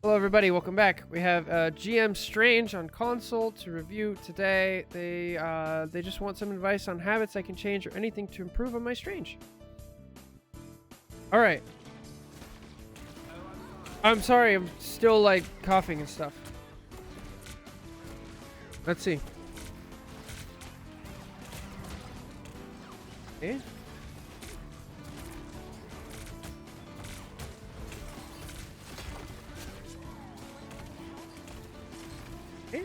Hello everybody, welcome back. We have GM Strange on console to review today. They just want some advice on habits I can change or anything to improve on my Strange. Alright. I'm sorry, I'm still like coughing and stuff. Let's see. Okay. Okay.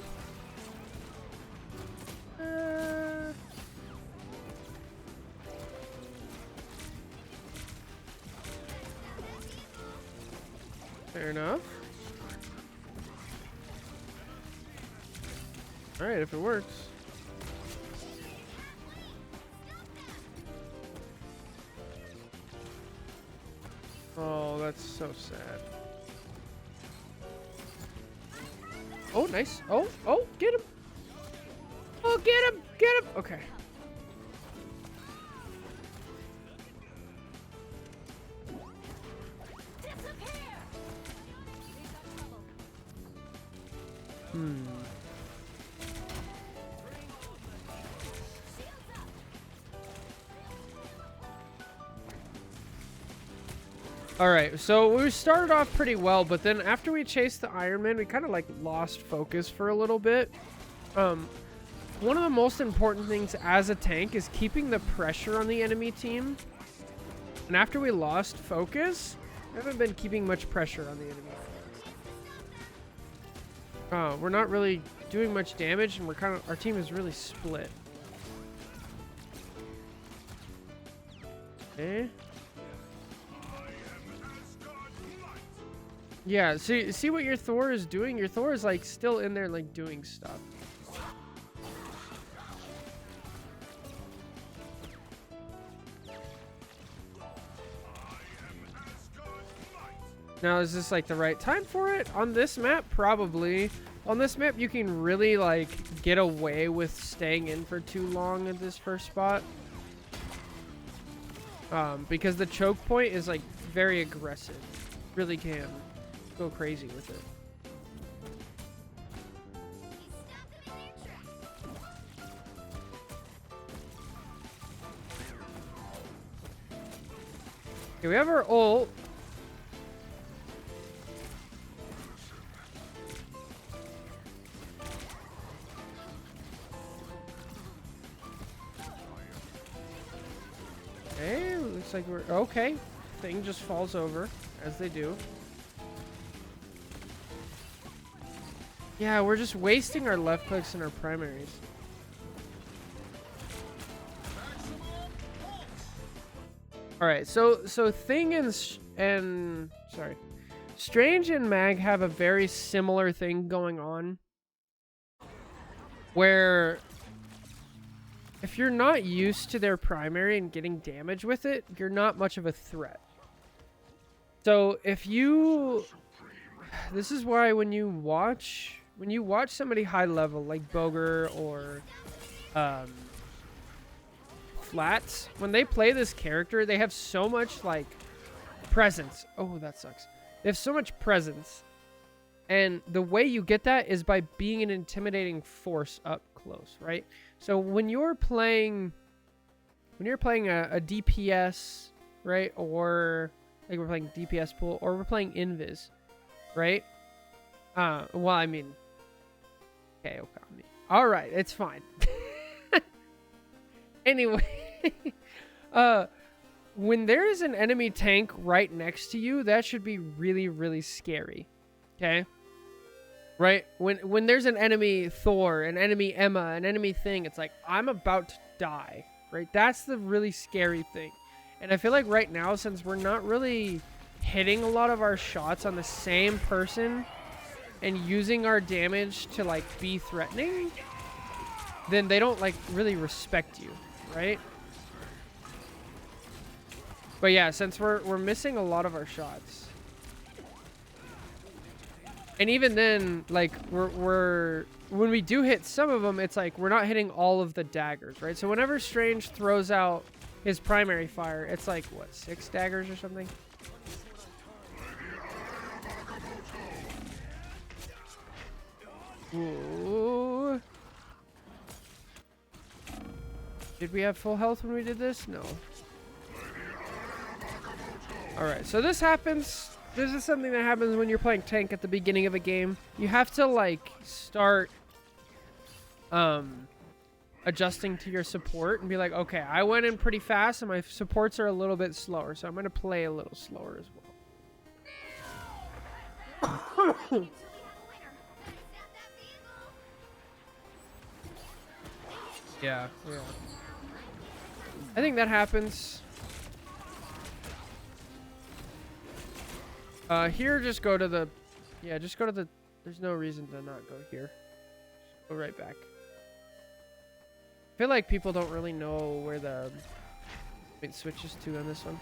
Fair enough. Alright, if it works. Oh, that's so sad. Oh, nice. Oh, get him. Oh, get him. Get him. Okay. Alright, so we started off pretty well, but then after we chased the Iron Man, we kind of like lost focus for a little bit. One of the most important things as a tank is keeping the pressure on the enemy team. And after we lost focus, we haven't been keeping much pressure on the enemy. We're not really doing much damage, and our team is really split. Okay. Yeah, see what your Thor is doing? Your Thor is like still in there like doing stuff. Now, is this like the right time for it? On this map, probably. On this map, you can really like get away with staying in for too long at this first spot. Because the choke point is like very aggressive. Really can go crazy with it. Okay, we have our ult. Okay, looks like we're okay. Thing just falls over, as they do. Yeah, we're just wasting our left clicks and our primaries. All right, so Thing and Strange and Mag have a very similar thing going on, where if you're not used to their primary and getting damage with it, you're not much of a threat. So if you, this is why when you watch somebody high level like Boger or Flats, when they play this character, they have so much like presence. Oh, that sucks. They have so much presence, and the way you get that is by being an intimidating force up close, right? So when you're playing a DPS, right, or like we're playing DPS pool, or we're playing Invis, right? Well, I mean, okay, Okami. All right, it's fine. Anyway, when there is an enemy tank right next to you, that should be really, really scary. Okay? Right? When there's an enemy Thor, an enemy Emma, an enemy Thing, it's like, I'm about to die. Right? That's the really scary thing. And I feel like right now, since we're not really hitting a lot of our shots on the same person and using our damage to like be threatening, then they don't like really respect you, right? But yeah, since we're missing a lot of our shots, and even then, like we're when we do hit some of them, it's like we're not hitting all of the daggers, right? So whenever Strange throws out his primary fire, it's like what, 6 daggers or something? Ooh. Did we have full health when we did this? No. Alright, so this happens. This is something that happens when you're playing tank at the beginning of a game. You have to, like, start adjusting to your support and be like, okay, I went in pretty fast and my supports are a little bit slower, so I'm going to play a little slower as well. Yeah. I think that happens. Here, just go to the... Yeah, just go to the... There's no reason to not go here. Just go right back. I feel like people don't really know where the point switches to on this one.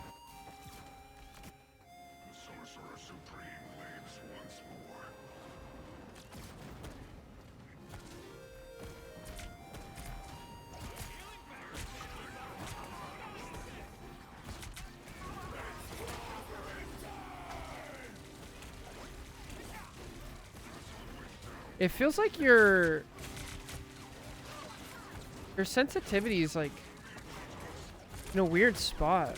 It feels like your sensitivity is like in a weird spot.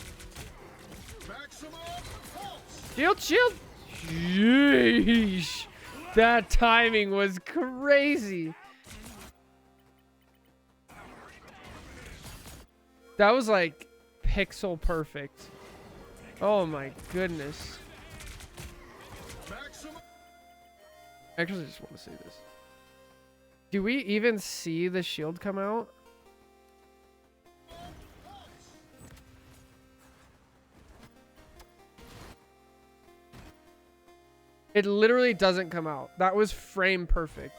Shield, shield. Sheesh. That timing was crazy. That was like pixel perfect. Oh my goodness. Actually, I just want to say this. Do we even see the shield come out? It literally doesn't come out. That was frame perfect.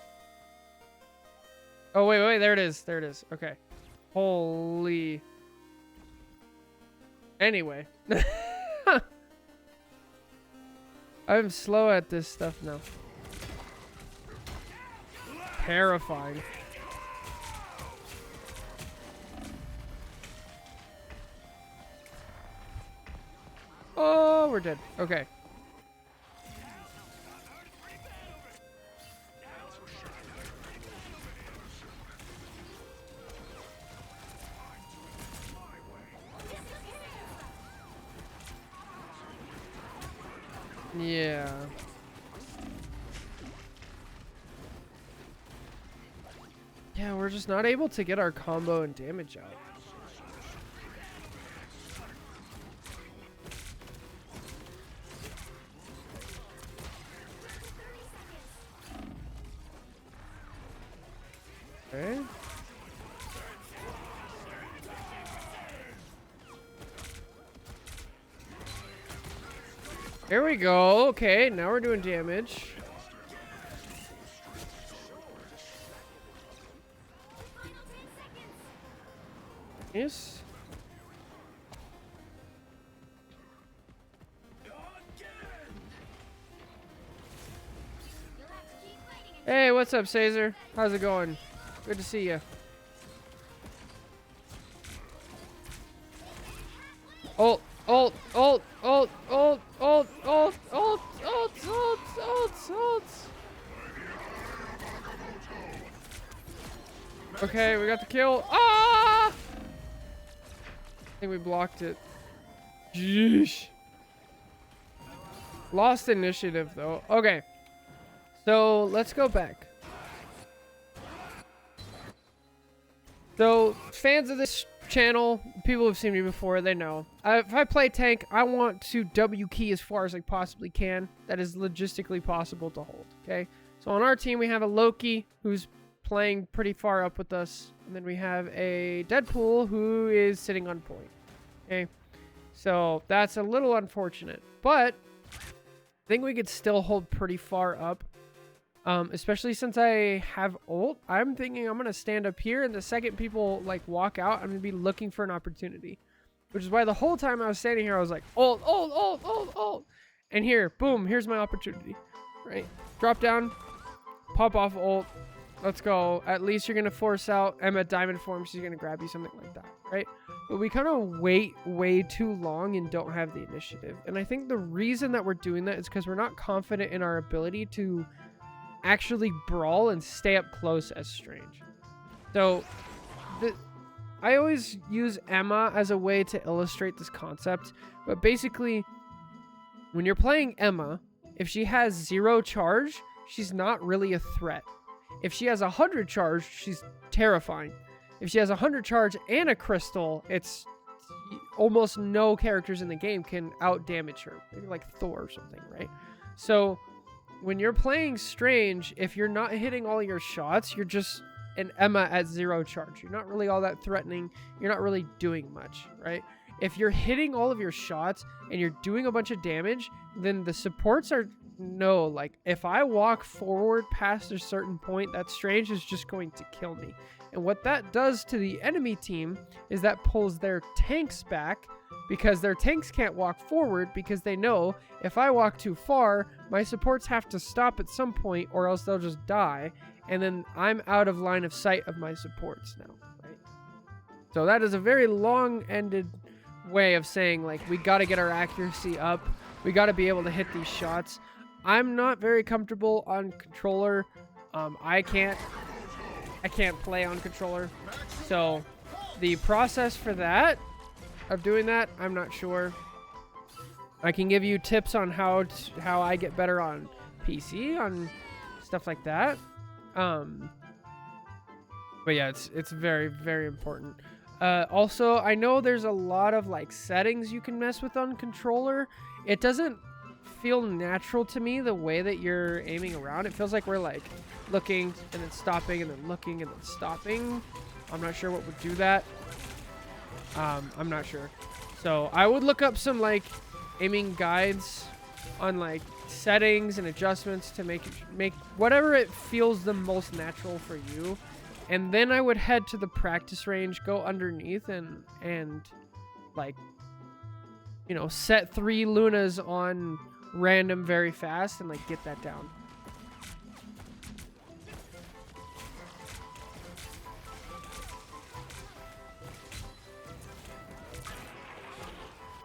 Oh, wait, there it is. There it is. Okay. Holy. Anyway. I'm slow at this stuff now. Terrifying. Oh, we're dead. Okay. Yeah. Yeah, we're just not able to get our combo and damage out. Okay. There we go. Okay, now we're doing damage. Yes. Hey, what's up, Caesar? How's it going? Good to see you. Ult, ult, ult, ult, ult, ult, ult, ult, ult, ult, ult, ult. Okay, we got the kill. Ah! I think we blocked it. Jeez. Lost initiative, though. Okay. So, let's go back. So, fans of this channel, people who've seen me before, they know. If I play tank, I want to W key as far as I possibly can. That is logistically possible to hold, okay? So, on our team, we have a Loki, who's playing pretty far up with us. And then we have a Deadpool, who is sitting on point, okay? So, that's a little unfortunate. But, I think we could still hold pretty far up. Especially since I have ult, I'm thinking I'm going to stand up here, and the second people, like, walk out, I'm going to be looking for an opportunity. Which is why the whole time I was standing here, I was like, ult, ult, ult, ult, ult. And here, boom, here's my opportunity. Right? Drop down, pop off ult, let's go. At least you're going to force out Emma diamond form, she's going to grab you, something like that, right? But we kind of wait way too long and don't have the initiative. And I think the reason that we're doing that is because we're not confident in our ability to actually brawl and stay up close as Strange. So I always use Emma as a way to illustrate this concept, but basically when you're playing Emma, if she has 0 charge, she's not really a threat. If she has 100 charge, she's terrifying. If she has 100 charge and a crystal, it's almost no characters in the game can out damage her. Maybe like Thor or something, right? So when you're playing Strange, if you're not hitting all your shots, you're just an Emma at 0 charge. You're not really all that threatening. You're not really doing much, right? If you're hitting all of your shots and you're doing a bunch of damage, then the supports are no, like if I walk forward past a certain point, that Strange is just going to kill me. And what that does to the enemy team is that pulls their tanks back, because their tanks can't walk forward because they know if I walk too far, my supports have to stop at some point or else they'll just die. And then I'm out of line of sight of my supports now, right? So that is a very long-ended way of saying, like, we got to get our accuracy up. We got to be able to hit these shots. I'm not very comfortable on controller. I can't play on controller. So the process for that, of doing that, I'm not sure. I can give you tips on how I get better on PC, on stuff like that. But yeah, it's very, very important. Also, I know there's a lot of like settings you can mess with on controller. It doesn't feel natural to me the way that you're aiming around. It feels like we're like looking and then stopping and then looking and then stopping. I'm not sure what would do that. I'm not sure. So I would look up some like aiming guides on like settings and adjustments to make whatever it feels the most natural for you. And then I would head to the practice range, go underneath and like, you know, set 3 Lunas on random very fast and like get that down.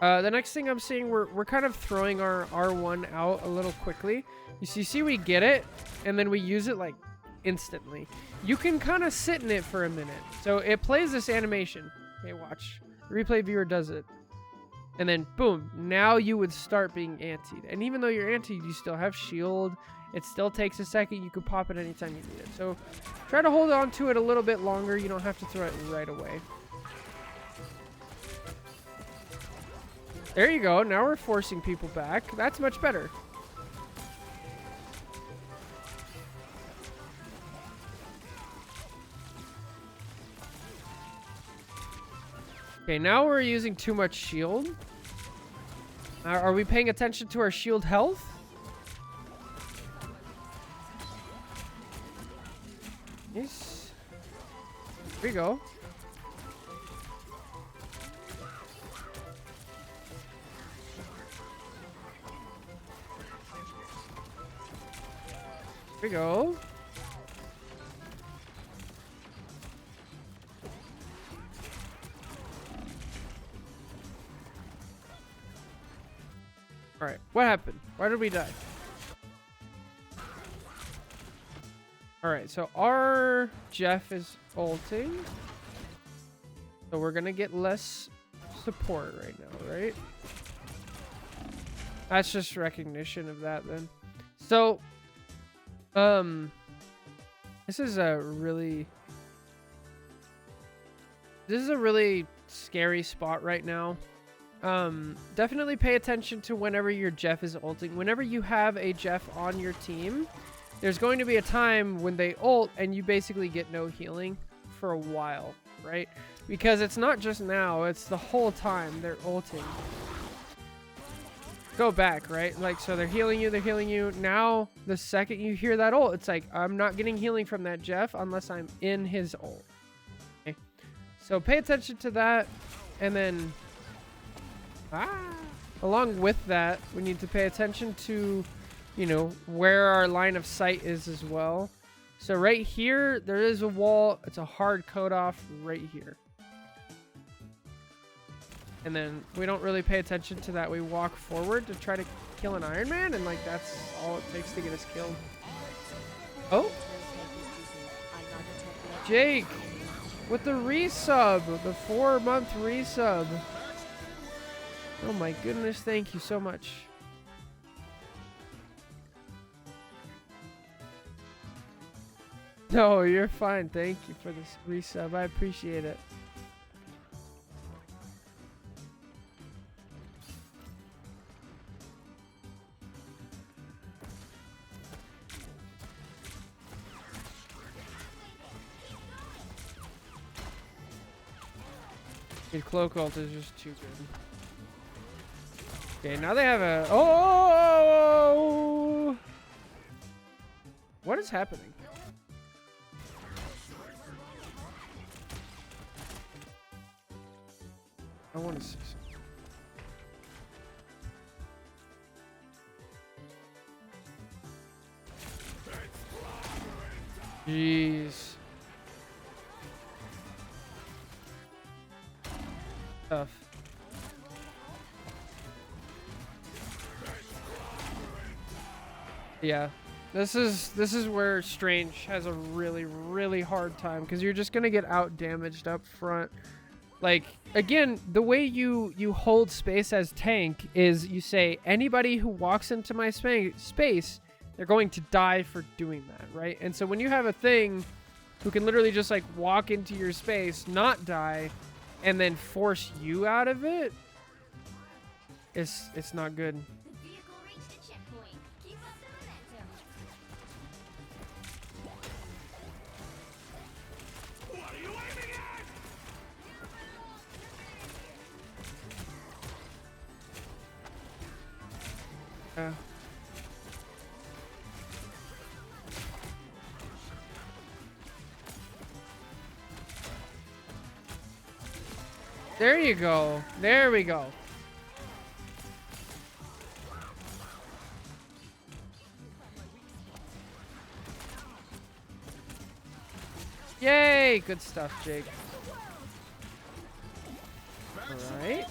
The next thing I'm seeing, we're kind of throwing our R1 out a little quickly. You see we get it, and then we use it like instantly. You can kind of sit in it for a minute. So it plays this animation. Okay, watch. The replay viewer does it. And then, boom, now you would start being antied. And even though you're antied, you still have shield. It still takes a second. You could pop it anytime you need it. So try to hold on to it a little bit longer. You don't have to throw it right away. There you go. Now we're forcing people back. That's much better. Okay, now we're using too much shield. Are we paying attention to our shield health? Yes. Here we go. Here we go. Alright, what happened? Why did we die? Alright, so our Jeff is ulting. So we're gonna get less support right now, right? That's just recognition of that then. So, this is a really scary spot right now. Definitely pay attention to whenever your Jeff is ulting. Whenever you have a Jeff on your team, there's going to be a time when they ult and you basically get no healing for a while, right? Because it's not just now, it's the whole time they're ulting. Go back, right? Like, so they're healing you. Now, the second you hear that ult, it's like, I'm not getting healing from that Jeff unless I'm in his ult. Okay. So pay attention to that, and then along with that, we need to pay attention to, you know, where our line of sight is as well. So right here, there is a wall. It's a hard cutoff right here. And then we don't really pay attention to that. We walk forward to try to kill an Iron Man, and like that's all it takes to get us killed. Oh, Jake with the resub, the 4-month resub. Oh my goodness, thank you so much. No, you're fine. Thank you for this resub. I appreciate it. The cloak ult is just too good. Okay, now they have a... Oh! What is happening? I want to see something. Jeez. Tough. Yeah. This is where Strange has a really hard time, because you're just gonna get out damaged up front. Like, again, the way you hold space as tank is you say anybody who walks into my space, they're going to die for doing that, right? And so when you have a thing who can literally just like walk into your space, not die, and then force you out of it, it's not good. There you go. There we go. Yay! Good stuff, Jake. All right.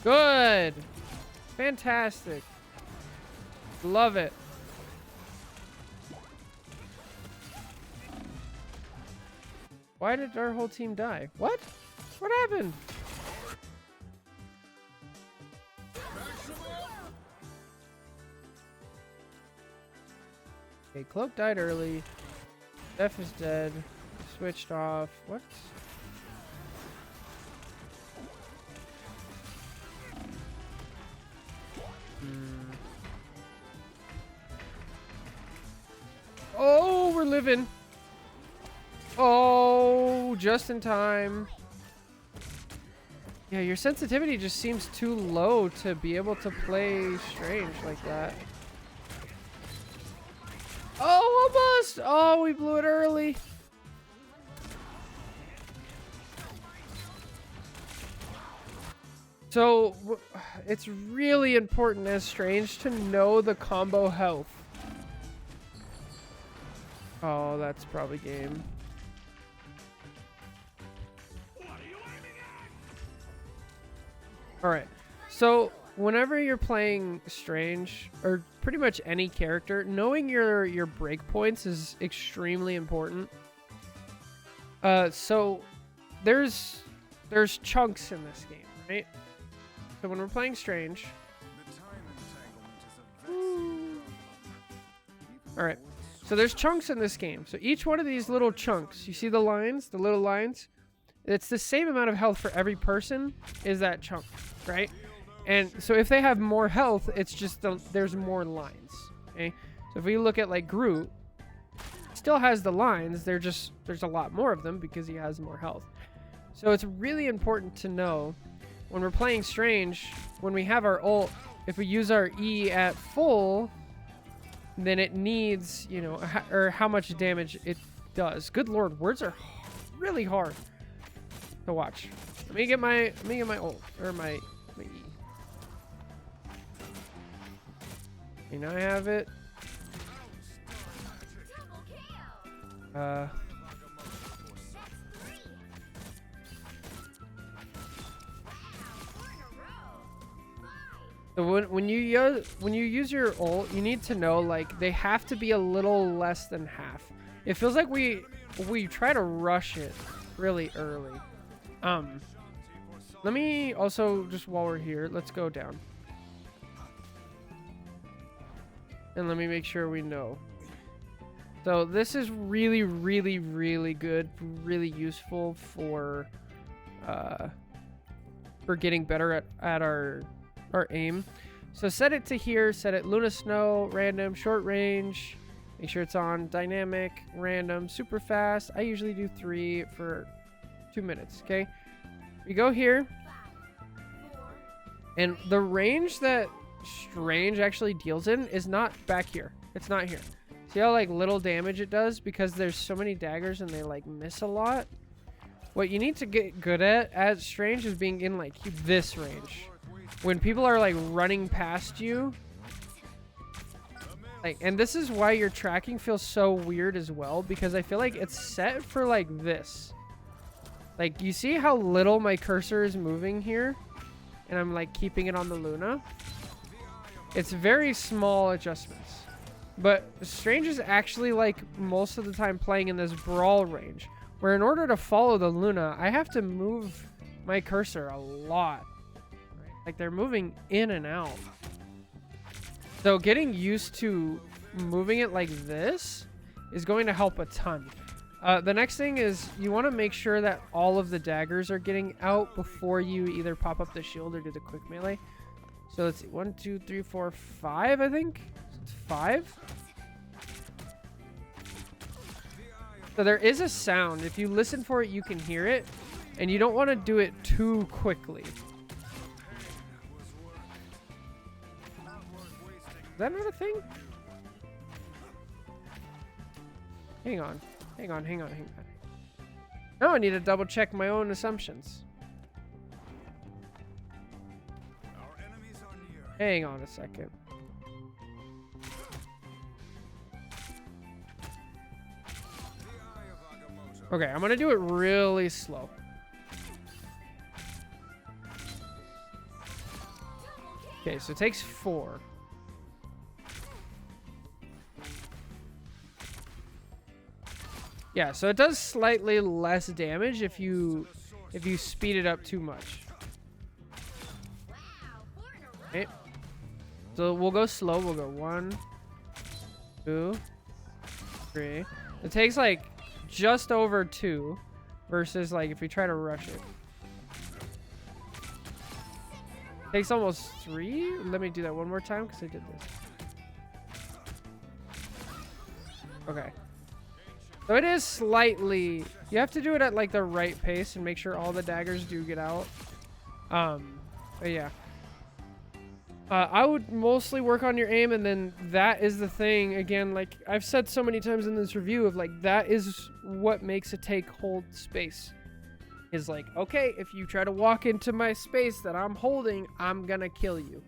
Good. Fantastic. Love it. Why did our whole team die? What? What happened? Okay, Cloak died early. Def is dead. Switched off. What? Oh, we're living. Oh, just in time. Yeah, your sensitivity just seems too low to be able to play Strange like that. Oh, almost! Oh, we blew it early. So, it's really important as Strange to know the combo health. Oh, that's probably game. Alright, so whenever you're playing Strange, or pretty much any character, knowing your breakpoints is extremely important. So there's chunks in this game, right? So when we're playing Strange... Alright, so there's chunks in this game. So each one of these little chunks, you see the lines, the little lines? It's the same amount of health for every person is that chunk, right? And so if they have more health, it's just there's more lines, okay? So if we look at like Groot, still has the lines, there's a lot more of them because he has more health. So it's really important to know when we're playing Strange, when we have our ult, if we use our E at full, then it needs, you know, or how much damage it does. Good lord, words are really hard to watch. Let me get my ult, or my E. Okay, now I have it. So when you use your ult, you need to know like they have to be a little less than half. It feels like we try to rush it really early. Let me also, just while we're here, let's go down. And let me make sure we know. So this is really, really, really good, really useful for getting better at our aim. So set it to here, set it Luna Snow, random, short range. Make sure it's on dynamic, random, super fast. I usually do 3 for 2 minutes, okay? We go here. And the range that Strange actually deals in is not back here. It's not here. See how like little damage it does because there's so many daggers and they like miss a lot? What you need to get good at as Strange is being in like this range. When people are like running past you. Like, and this is why your tracking feels so weird as well, because I feel like it's set for like this. Like, you see how little my cursor is moving here? And I'm like keeping it on the Luna. It's very small adjustments. But Strange is actually like most of the time playing in this brawl range, where in order to follow the Luna, I have to move my cursor a lot. Like they're moving in and out. So getting used to moving it like this is going to help a ton. The next thing is you want to make sure that all of the daggers are getting out before you either pop up the shield or do the quick melee. So let's see, 1, 2, 3, 4, 5, I think. It's 5. So there is a sound. If you listen for it, you can hear it. And you don't want to do it too quickly. Is that not a thing? Hang on. Hang on. Now I need to double check my own assumptions. Hang on a second. Okay, I'm gonna do it really slow. Okay, so it takes 4. Yeah, so it does slightly less damage if you speed it up too much. Okay. So we'll go slow. We'll go 1, 2, 3. It takes like just over 2 versus like if we try to rush it. Takes almost 3. Let me do that one more time because I did this. Okay. So it is slightly, you have to do it at like the right pace and make sure all the daggers do get out. But yeah. I would mostly work on your aim, and then that is the thing, again, like I've said so many times in this review of like, that is what makes a take hold space. Is like, okay, if you try to walk into my space that I'm holding, I'm gonna kill you.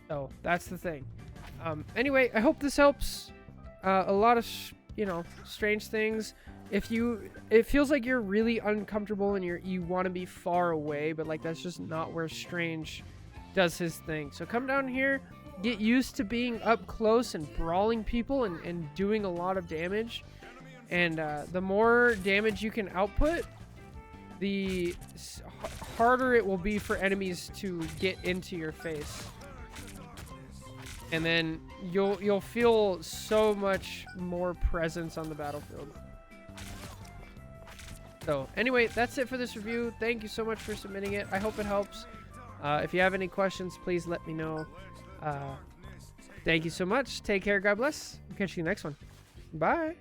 So that's the thing. Anyway, I hope this helps. A lot of strange things. It feels like you're really uncomfortable and you want to be far away, but like that's just not where Strange does his thing. So come down here, get used to being up close and brawling people and doing a lot of damage. And the more damage you can output, the harder it will be for enemies to get into your face. And then you'll feel so much more presence on the battlefield. So anyway, that's it for this review. Thank you so much for submitting it. I hope it helps. If you have any questions, please let me know. Thank you so much. Take care. God bless. I'll catch you next one. Bye.